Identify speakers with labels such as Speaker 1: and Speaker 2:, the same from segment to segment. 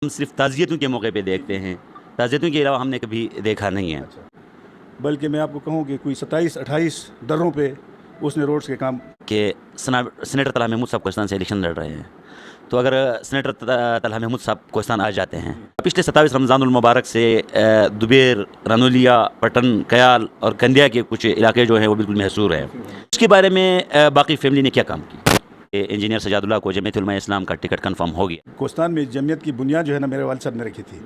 Speaker 1: हम सिर्फ ताज़ियतों के मौके पे देखते हैं, ताज़ियतों के अलावा हमने कभी देखा नहीं है।
Speaker 2: अच्छा, बल्कि मैं आपको कहूँ कि कोई 27-28 दर्रों पे उसने रोड्स के काम।
Speaker 1: कि सेनेटर तलहा महमूद साहब कोहिस्तान से इलेक्शन लड़ रहे हैं, तो अगर सेनेटर तलहा महमूद साहब कोहिस्तान आ जाते हैं, पिछले 27 रमज़ानुल मुबारक से दुबेर, रानोलिया, पटन, कयाल और कंदिया के कुछ इलाके जो हैं वो बिल्कुल महसूर हैं। उसके बारे में बाकी फैमिली ने क्या काम किया? इंजीनियर सजादुल्लाह को जमीयत उलमा इस्लाम का टिकट कंफर्म हो गया।
Speaker 2: कोहिस्तान में जमीयत की बुनियाद जो है ना मेरे वालिद साहब ने रखी थी।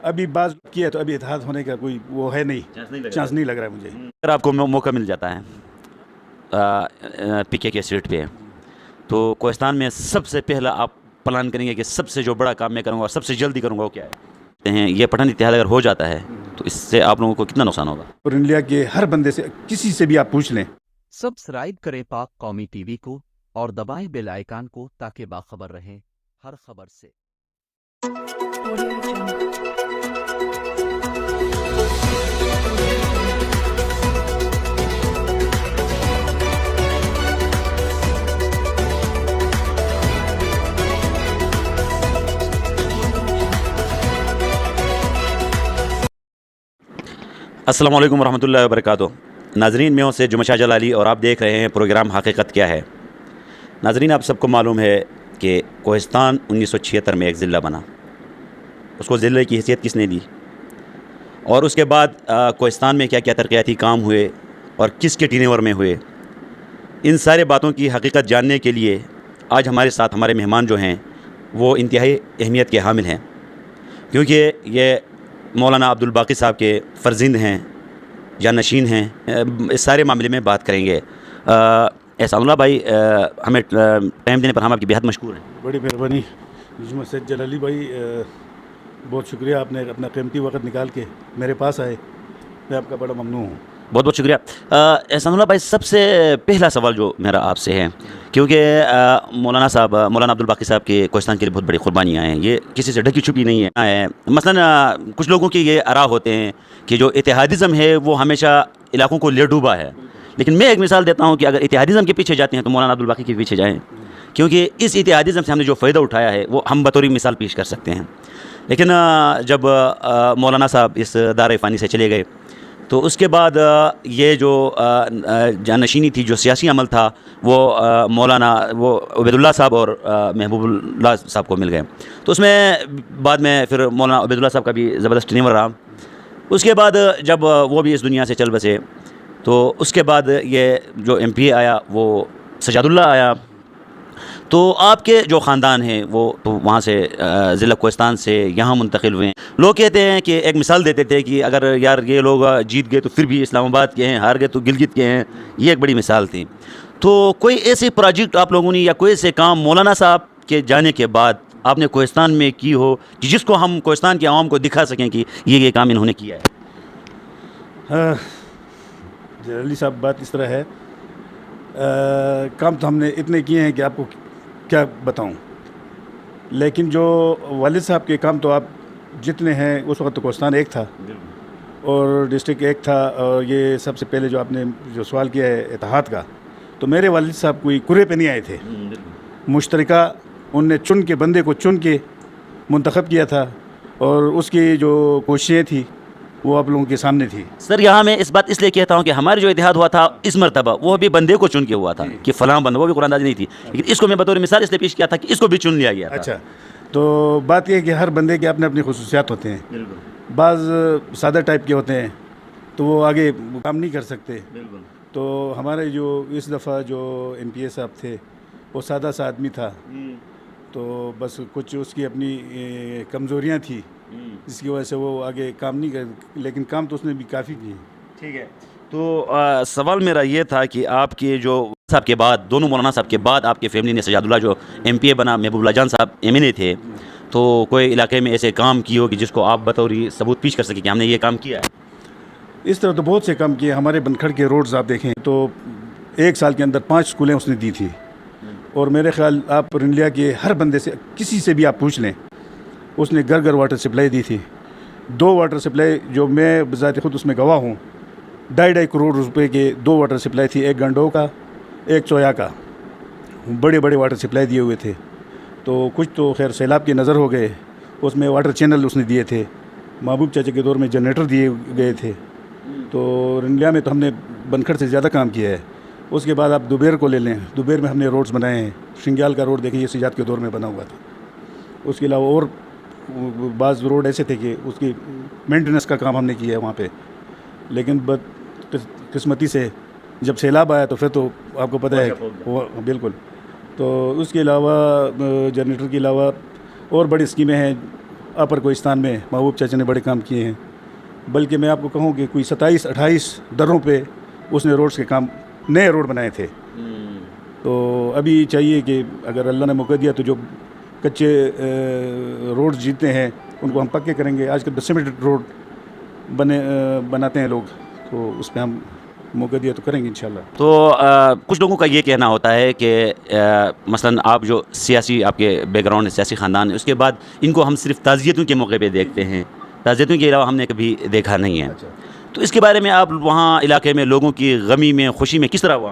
Speaker 2: अभी बात किया तो अभी इत्तेहाद होने का कोई वो है नहीं, चांस नहीं लग रहा है मुझे।
Speaker 1: अगर आपको मौका मिल जाता है पीके के सीट पे, तो कोहिस्तान में सबसे पहला आप प्लान करेंगे कि सबसे जो बड़ा काम मैं करूँगा और सबसे जल्दी करूँगा वो क्या है? ये पठान इत्तेहाद अगर हो जाता है तो इससे आप लोगों को कितना नुकसान होगा?
Speaker 2: और इंडिया के हर बंदे से, किसी से भी आप पूछ लें।
Speaker 3: सब्सक्राइब करें पाक कौमी टीवी को और दबाएं बेल आइकन को ताकि बाखबर रहें हर खबर से।
Speaker 1: अस्सलाम वालेकुम रहमतुल्लाहि व बरकातुहू। नाज़रीन, मैं हूं से जुमा शाह जलाली और आप देख रहे हैं प्रोग्राम हकीकत क्या है। नाज़रीन, आप सबको मालूम है कि कोहिस्तान 1976 में एक ज़िला बना। उसको ज़िले की हैसियत किसने दी और उसके बाद कोहिस्तान में क्या क्या तरक्याती काम हुए और किसके टीनेवर में हुए, इन सारे बातों की हकीकत जानने के लिए आज हमारे साथ हमारे मेहमान जो हैं वो इंतहाई अहमियत के हामिल हैं, क्योंकि ये मौलाना अब्दुल बाकी साहब के फ़र्जिंद हैं या नशीन हैं। इस सारे मामले में बात करेंगे। एहसानुल्लाह भाई, हमें टाइम देने पर हम आपकी बेहद मशकूर हैं।
Speaker 2: बड़ी मेहरबानी जुमा सैयद जलाली भाई, बहुत शुक्रिया, आपने अपना कीमती वक्त निकाल के मेरे पास आए, मैं आपका बड़ा ममनून हूँ।
Speaker 1: बहुत बहुत शुक्रिया। एहसानुल्लाह भाई, सबसे पहला सवाल जो मेरा आपसे है, क्योंकि मौलाना अब्दुल बाकी साहब के कोहिस्तान के लिए बहुत बड़ी कुर्बानियाँ हैं, ये किसी से ढकी छुपी नहीं है। मसलन कुछ लोगों की ये आरा होते हैं कि जो इत्तेहादिज़्म है वो हमेशा इलाकों को ले डूबा है, लेकिन मैं एक मिसाल देता हूँ कि अगर इत्तेहादिज़्म के पीछे जाते हैं तो मौलाना अब्दुल बाकी के पीछे जाएँ, क्योंकि इस इत्तेहादिज़्म से हमने जो फ़ायदा उठाया है वो हम बतौर मिसाल पेश कर सकते हैं। लेकिन जब मौलाना साहब इस दायरे फ़ानी से चले गए तो उसके बाद ये जो जानशीनी थी, जो सियासी अमल था, वो वो उबैदुल्लाह साहब और महबूबुल्लाह साहब को मिल गए। तो उसमें बाद में फिर मौलाना उबैदुल्लाह साहब का भी ज़बरदस्त टीनेवर रहा। उसके बाद जब वो भी इस दुनिया से चल बसे तो उसके बाद ये जो MP आया वो सजादुल्लाह आया। तो आपके जो ख़ानदान है वो तो वहाँ से ज़िला कोहिस्तान से यहाँ मुंतकिल हुए हैं। लोग कहते हैं कि एक मिसाल देते थे कि अगर यार ये लोग जीत गए तो फिर भी इस्लामाबाद के हैं, हार गए तो गिलगित के हैं, ये एक बड़ी मिसाल थी। तो कोई ऐसे प्रोजेक्ट आप लोगों ने या कोई ऐसे काम मौलाना साहब के जाने के बाद आपने कोहिस्तान में की हो कि जिसको हम कोहिस्तान के आवाम को दिखा सकें कि ये काम इन्होंने किया है?
Speaker 2: हाँ, जलाली साहब, बात इस तरह है, काम तो हमने इतने किए हैं कि आपको क्या बताऊं, लेकिन जो वालिद साहब के काम तो आप जितने हैं, उस वक्त तो कोहिस्तान एक था और डिस्ट्रिक्ट एक था। और ये सबसे पहले जो आपने जो सवाल किया है इत्तेहाद का, तो मेरे वालिद साहब कोई कुरे पे नहीं आए थे, मुश्तरका उनने चुन के, बंदे को चुन के मुंतखब किया था और उसकी जो कोशिशें थी वो आप लोगों के सामने थी।
Speaker 1: सर, यहाँ मैं इस बात इसलिए कहता हूँ कि हमारे जो इत्तेहाद हुआ था इस मरतबा वो भी बंदे को चुन के हुआ था कि फ़लाँ बंदा, वो भी कुरानदाजी नहीं थी, लेकिन इसको मैं बतौर मिसाल इसलिए पेश किया था कि इसको भी चुन लिया गया था।
Speaker 2: अच्छा, तो बात यह है कि हर बंदे के अपने अपनी खुसूसियात होते हैं। बाज़ सादा टाइप के होते हैं तो वो आगे काम नहीं कर सकते। तो हमारे जो इस दफ़ा जो MP साहब थे वो सादा सा आदमी था, तो बस कुछ उसकी अपनी कमज़ोरियाँ थी जिसकी वजह से वो आगे काम नहीं कर, लेकिन काम तो उसने भी काफ़ी किए। ठीक है,
Speaker 1: तो सवाल मेरा ये था कि आपके जो साहब के बाद, दोनों मौलाना साहब के बाद आपके फैमिली ने सजादुल्लाह जो MP बना, महबूबुल्लाह जान साहब MNA थे, तो कोई इलाके में ऐसे काम किए हो कि जिसको आप बतौर सबूत पेश कर सके कि हमने ये काम किया है?
Speaker 2: इस तरह तो बहुत से काम किए। हमारे बनखड़ के रोड्स आप देखें तो 1 साल के अंदर 5 स्कूलें उसने दी थी, और मेरे ख्याल आप इंडिया के हर बंदे से, किसी से भी आप पूछ लें, उसने घर घर वाटर सप्लाई दी थी। 2 वाटर सप्लाई जो मैं बज़ात खुद उसमें गवाह हूँ, 2.5 करोड़ रुपए के 2 वाटर सप्लाई थी, एक गंडो का, एक चोया का, बड़े बड़े वाटर सप्लाई दिए हुए थे। तो कुछ तो खैर सैलाब की नज़र हो गए उसमें वाटर चैनल उसने दिए थे। महबूब चाचा के दौर में जनरेटर दिए गए थे। तो रंगलिया में तो हमने बनखड़ से ज़्यादा काम किया है। उसके बाद आप दुबेर को ले लें, दुबेर में हमने रोड्स बनाए हैं। श्रृंगाल का रोड देखें, ये सिजात के दौर में बना हुआ था। उसके अलावा और बाज़ रोड ऐसे थे कि उसकी मेंटेनेंस का काम हमने किया है वहाँ पे। लेकिन बदकिस्मती से जब सैलाब आया तो फिर तो आपको पता है वो बिल्कुल। तो उसके अलावा जनरेटर के अलावा और बड़ी स्कीमें हैं अपर कोहिस्तान में, महबूब चाचा ने बड़े काम किए हैं। बल्कि मैं आपको कहूँ कि कोई 27-28 दर्रों पे उसने रोड्स के काम, नए रोड बनाए थे। तो अभी चाहिए कि अगर अल्लाह ने मौका दिया तो जो कच्चे रोड जीते हैं उनको हम पक्के करेंगे। आजकल सीमेंटेड रोड बनाते हैं लोग, तो उस पर हम मौका दिया तो करेंगे इंशाल्लाह।
Speaker 1: तो कुछ लोगों का ये कहना होता है कि मसलन आप जो सियासी आपके बैकग्राउंड है, सियासी ख़ानदान है, उसके बाद इनको हम सिर्फ ताज़ियतों के मौके पे देखते हैं, ताज़ियतों के अलावा हमने कभी देखा नहीं है। तो इसके बारे में आप वहाँ इलाके में लोगों की गमी में, खुशी में किस तरह हुआ?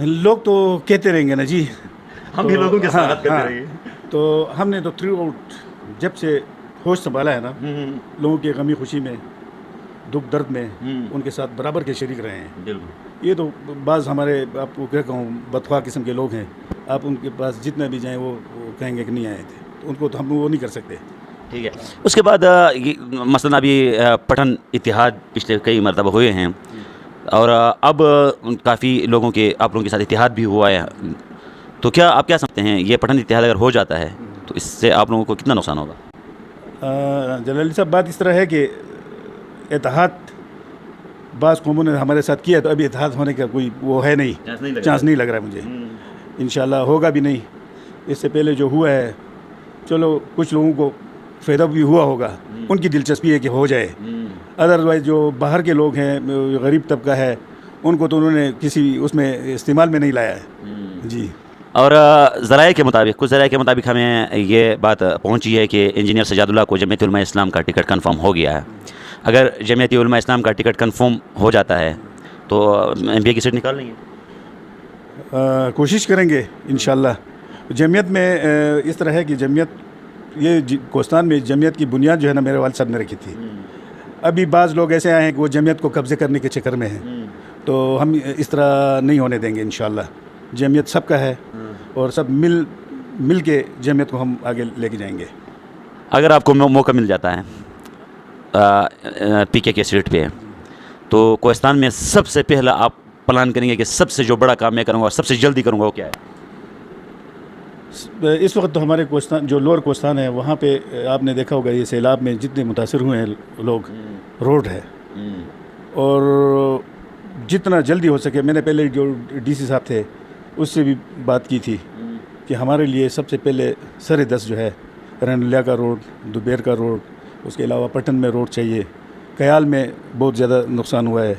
Speaker 2: लोग तो कहते रहेंगे ना जी,
Speaker 1: हम भी लोगों के साथ करते रहेंगे।
Speaker 2: तो हमने तो थ्रू आउट जब से होश संभाला है ना, लोगों की गमी खुशी में, दुख दर्द में उनके साथ बराबर के शरीक रहे हैं। ये तो बाज़ हमारे, आपको क्या कहूँ, बदख्वाह किस्म के लोग हैं। आप उनके पास जितने भी जाएं वो कहेंगे कि नहीं आए थे, तो उनको तो हम वो नहीं कर सकते।
Speaker 1: ठीक है। उसके बाद मसलन अभी पठन इतिहाद पिछले कई मरतबा हुए हैं और अब काफ़ी लोगों के, आप लोगों के साथ इतिहाद भी हुआ है। तो क्या आप क्या समझते हैं, ये पठन इतिहाद अगर हो जाता है तो इससे आप लोगों को कितना नुकसान होगा?
Speaker 2: जलाली साहब, बात इस तरह है कि इतिहाद बाज़ कौमों ने हमारे साथ किया, तो अभी इतिहाद होने का कोई वो है नहीं, चांस नहीं लग रहा है मुझे। इंशाल्लाह होगा भी नहीं। इससे पहले जो हुआ है, चलो कुछ लोगों को फ़ायदा भी हुआ होगा, उनकी दिलचस्पी है कि हो जाए। अदरवाइज़ जो बाहर के लोग हैं, गरीब तबका है, उनको तो उन्होंने किसी उसमें इस्तेमाल में नहीं लाया है जी।
Speaker 1: और ज़राए के मुताबिक, कुछ ज़राए के मुताबिक हमें ये बात पहुंची है कि इंजीनियर सजादुल्लाह को जमीयत उलमा इस्लाम का टिकट कंफर्म हो गया है। अगर जमीयत उलमा इस्लाम का टिकट कंफर्म हो जाता है तो MBA की सीट निकाल लेंगे?
Speaker 2: कोशिश करेंगे इंशाल्लाह। जमीयत में इस तरह है कि जमीयत, ये कोस्तान में जमीयत की बुनियाद जो है ना, मेरे वालिद साहब ने रखी थी। अभी बाज़ लोग ऐसे आए हैं कि वो जमीयत को कब्ज़े करने के चक्कर में हैं, तो हम इस तरह नहीं होने देंगे इंशाल्लाह। जमीयत सबका है और सब मिल के जमीयत को हम आगे लेके जाएंगे।
Speaker 1: अगर आपको मौका मिल जाता है PK के सीट पे, तो कोहिस्तान में सबसे पहला आप प्लान करेंगे कि सबसे जो बड़ा काम मैं करूँगा और सबसे जल्दी करूँगा, वो क्या है?
Speaker 2: इस वक्त तो हमारे कोस्तान, जो लोअर कोस्तान है, वहाँ पे आपने देखा होगा, ये सैलाब में जितने मुतासिर हुए हैं लोग, रोड है। और जितना जल्दी हो सके, मैंने पहले जो DC साहब थे उससे भी बात की थी कि हमारे लिए सबसे पहले सर दस जो है, रंगलिया का रोड, दुबेर का रोड, उसके अलावा पटन में रोड चाहिए। कयाल में बहुत ज़्यादा नुकसान हुआ है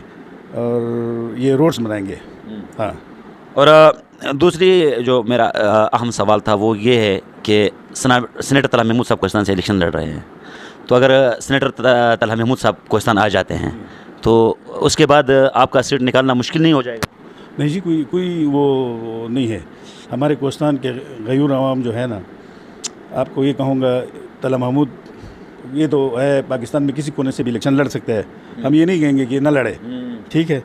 Speaker 2: और ये रोड्स बनाएंगे। हाँ, और
Speaker 1: दूसरी जो मेरा अहम सवाल था वो ये है कि सेनेटर तलहा महमूद साहब कोहिस्तान से इलेक्शन लड़ रहे हैं। तो अगर सेनेटर तलहा महमूद साहब कोहिस्तान आ जाते हैं तो उसके बाद आपका सीट निकालना मुश्किल नहीं हो जाएगा?
Speaker 2: नहीं जी, कोई वो नहीं है। हमारे कोहिस्तान के गयूर अवाम जो है ना, आपको ये कहूँगा, तलहा महमूद ये तो है, पाकिस्तान में किसी कोने से भी इलेक्शन लड़ सकता है। हम ये नहीं कहेंगे कि ना लड़े, ठीक है,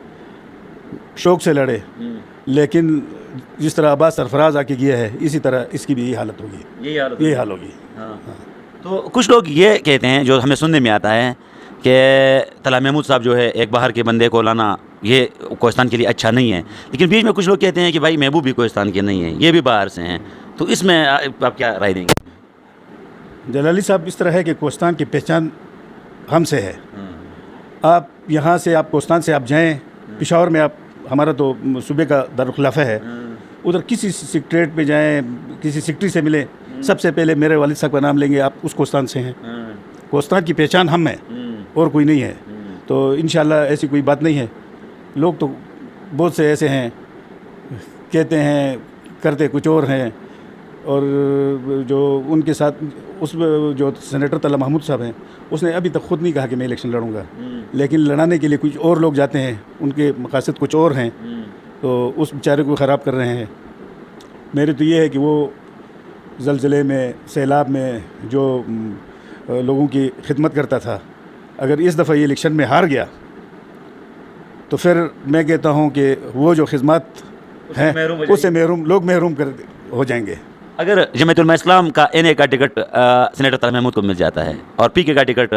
Speaker 2: शौक़ से लड़े, लेकिन जिस तरह अब्बास सरफराज आके गया है, इसी तरह इसकी भी यही हालत होगी, यही हाल होगी।
Speaker 1: हाँ। तो कुछ लोग ये कहते हैं, जो हमें सुनने में आता है, कि तलहा महमूद साहब जो है, एक बाहर के बंदे को लाना ये कोहिस्तान के लिए अच्छा नहीं है। लेकिन बीच में कुछ लोग कहते हैं कि भाई महबूब भी कोहिस्तान के नहीं है, ये भी बाहर से हैं। तो इसमें आप क्या राय देंगे?
Speaker 2: जलाली साहब, इस तरह है कि कोहिस्तान की पहचान हमसे है। आप यहाँ से, आप कोहिस्तान से आप जाएँ पेशावर में, आप, हमारा तो सूबे का दारुल-ए-खिलाफा है, उधर किसी सेक्रेटरीट पे जाएँ, किसी सेक्रेटरी से मिले, सबसे पहले मेरे वालिद साहब का नाम लेंगे, आप उस कोहिस्तान से हैं। कोहिस्तान की पहचान हम हैं और कोई नहीं है। तो इंशाल्लाह ऐसी कोई बात नहीं है। लोग तो बहुत से ऐसे हैं, कहते हैं, करते कुछ और हैं। और जो उनके साथ उस जो सेनेटर तलहा महमूद साहब हैं, उसने अभी तक ख़ुद नहीं कहा कि मैं इलेक्शन लड़ूंगा, लेकिन लड़ाने के लिए कुछ और लोग जाते हैं, उनके मकासद कुछ और हैं, तो उस बेचारे को ख़राब कर रहे हैं। मेरे तो ये है कि वो ज़लज़ले में, सैलाब में जो लोगों की खिदमत करता था, अगर इस दफ़ा ये इलेक्शन में हार गया तो फिर मैं कहता हूँ कि वो जो खिदमत हैं उससे महरूम कर हो जाएंगे।
Speaker 1: अगर जमीयतुल इस्लाम का एनए का टिकट सेनेटर तलहत महमूद को मिल जाता है और पीके का टिकट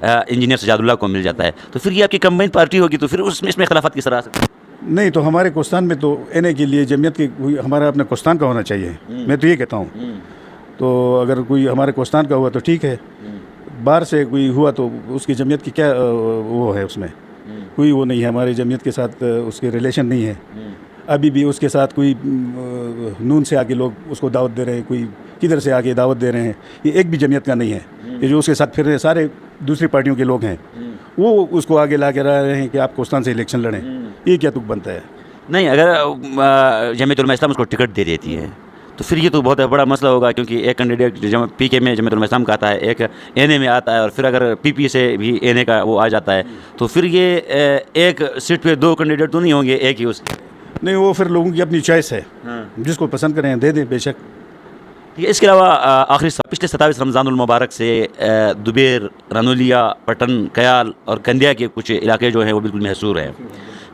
Speaker 1: इंजीनियर सजादुल्लाह को मिल जाता है, तो फिर ये आपकी कंबाइन पार्टी होगी, तो फिर उसमें इसमें इख्तलाफात किस तरह आ सकते हैं?
Speaker 2: नहीं, तो हमारे कोस्तान में तो एनए के लिए जमीयत की हमारा अपने कोस्तान का होना चाहिए। मैं तो ये कहता हूँ। तो अगर कोई हमारे कोस्तान का हुआ तो ठीक है, बाहर से कोई हुआ तो उसकी जमीयत की क्या वो है, उसमें कोई वो नहीं है, हमारी जमीयत के साथ उसके रिलेशन नहीं है। अभी भी उसके साथ कोई नून से आके लोग उसको दावत दे रहे हैं, कोई किधर से आके दावत दे रहे हैं, ये एक भी जमीयत का नहीं है। ये जो उसके साथ फिर रहे सारे दूसरी पार्टियों के लोग हैं, वो उसको आगे ला के रहे हैं कि आप कोस्तान से इलेक्शन लड़ें। ये क्या तुक बनता है?
Speaker 1: नहीं, अगर जमीयतुल इस्लाम उसको टिकट दे देती है तो फिर ये तो बहुत बड़ा मसला होगा, क्योंकि एक कैंडिडेट पीके में जमीयतुल इस्लाम का आता है, एक एनए में आता है, और फिर अगर पीपी से भी एनए का वो आ जाता है तो फिर ये एक सीट पे दो कैंडिडेट तो नहीं होंगे, एक ही उसके।
Speaker 2: नहीं, वो फिर लोगों की अपनी चॉइस है, जिसको पसंद करें दे दें, बेशक।
Speaker 1: इसके अलावा आखिरी पिछले 27 रमज़ानुल मुबारक से दुबेर, रनोलिया, पटन, कयाल और कंदिया के कुछ इलाके जो हैं वो बिल्कुल महसूर हैं।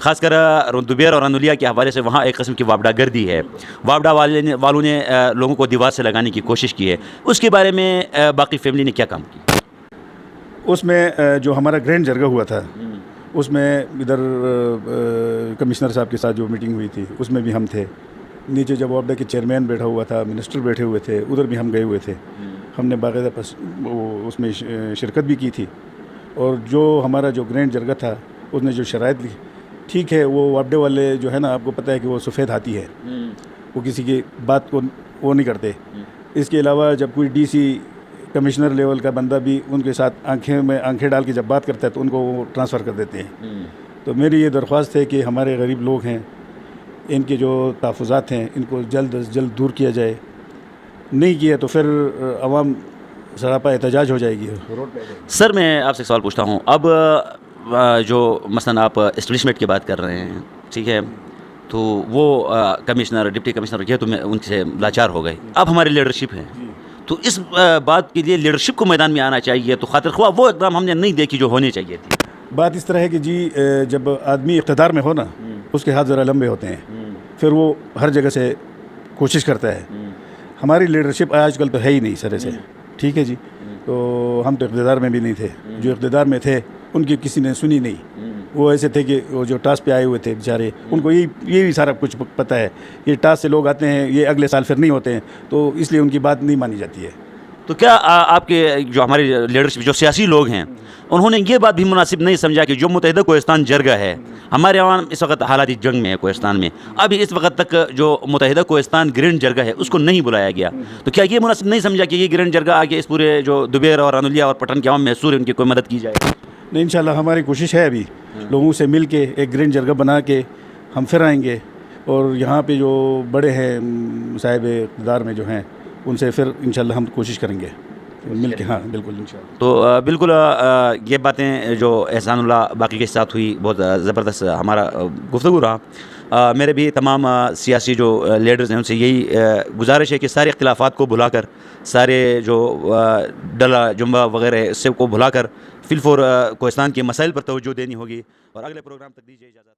Speaker 1: ख़ासकर दुबेर और रनोलिया के हवाले से वहाँ एक किस्म की वापडा गर्दी है। वापडा वालों ने लोगों को दीवार से लगाने की कोशिश की है। उसके बारे में बाकी फैमिली ने क्या काम किया?
Speaker 2: उसमें जो हमारा ग्रैंड जरगा हुआ था, उसमें इधर कमिश्नर साहब के साथ जो मीटिंग हुई थी उसमें भी हम थे। नीचे जब वापडा के चेयरमैन बैठा हुआ था, मिनिस्टर बैठे हुए थे, उधर भी हम गए हुए थे। हमने बाकायदा उसमें शिरकत भी की थी। और जो हमारा जो ग्रैंड जरगा था उसने जो शराइत ली, ठीक है, वो वापडे वाले जो है ना, आपको पता है कि वो सफ़ेद हाथी है, वो किसी की बात को वो नहीं करते। इसके अलावा जब कोई डीसी कमिश्नर लेवल का बंदा भी उनके साथ आंखें में आंखें डाल के जब बात करता है तो उनको वो ट्रांसफ़र कर देते हैं। तो मेरी ये दरख्वास्त है कि हमारे गरीब लोग हैं, इनके जो तहफ़्फ़ुज़ात हैं इनको जल्द अज जल्द दूर किया जाए। नहीं किया तो फिर अवाम सरापा एहतजाज हो जाएगी, रोड पे आ जाएगी।
Speaker 1: सर, मैं आपसे सवाल पूछता हूँ, अब जो मसलन आप एस्टेब्लिशमेंट की बात कर रहे हैं, ठीक है, तो वो कमिश्नर, डिप्टी कमिश्नर ये तो उनसे लाचार हो गए। अब हमारी लीडरशिप है, तो इस बात के लिए लीडरशिप को मैदान में आना चाहिए। तो खातिर ख्वाह वो इक़दाम हमने नहीं देखी जो होनी चाहिए थी।
Speaker 2: बात इस तरह है कि जी, जब आदमी इक़्तिदार में हो ना, उसके हाथ ज़रा लंबे होते हैं, फिर वो हर जगह से कोशिश करता है। हमारी लीडरशिप आजकल तो है ही नहीं सरे से, ठीक है जी। तो हम तो इक़्तिदार में भी नहीं थे, जो इक़्तिदार में थे उनकी किसी ने सुनी नहीं। वो ऐसे थे कि वो जो टास्क पे आए हुए थे बेचारे, उनको यही सारा कुछ पता है। ये टास्क से लोग आते हैं, ये अगले साल फिर नहीं होते हैं, तो इसलिए उनकी बात नहीं मानी जाती है।
Speaker 1: तो क्या आपके जो हमारी लीडरशिप, जो सियासी लोग हैं, उन्होंने ये बात भी मुनासिब नहीं समझा कि जो मुत्तहिदा कोहिस्तान जरगा है, हमारे अवाम इस वक्त हालात जंग में है कोहिस्तान में, अभी इस वक्त तक जो मुत्तहिदा कोहिस्तान ग्रैंड जरगा है उसको नहीं बुलाया गया? तो क्या ये मुनासिब नहीं समझा कि ये ग्रैंड जरगा आगे इस पूरे जो दुबेर और रनोलिया और पटन के अवाम महसूर है, उनकी कोई मदद की जाए?
Speaker 2: नहीं, इंशाल्लाह हमारी कोशिश है अभी लोगों से मिल के एक ग्रैंड जरगा बना के हम फिर आएंगे, और यहाँ पे जो बड़े हैं साहिब इक़्तिदार में जो हैं उनसे फिर इंशाल्लाह हम कोशिश करेंगे मिल के। हाँ बिल्कुल, इंशाल्लाह।
Speaker 1: तो बिल्कुल ये बातें जो एहसानुल्लाह बाकी के साथ हुई, बहुत ज़बरदस्त हमारा गुफ्तगू रहा। मेरे भी तमाम सियासी जो लीडर्स हैं उनसे यही गुजारिश है कि सारे इख्तिलाफ़ात को भुलाकर, सारे जो डला जुम्बा वगैरह इससे को भुलाकर फिलफोर कोहिस्तान के मसाइल पर तवज्जो देनी होगी। और अगले प्रोग्राम तक दीजिए इजाज़त।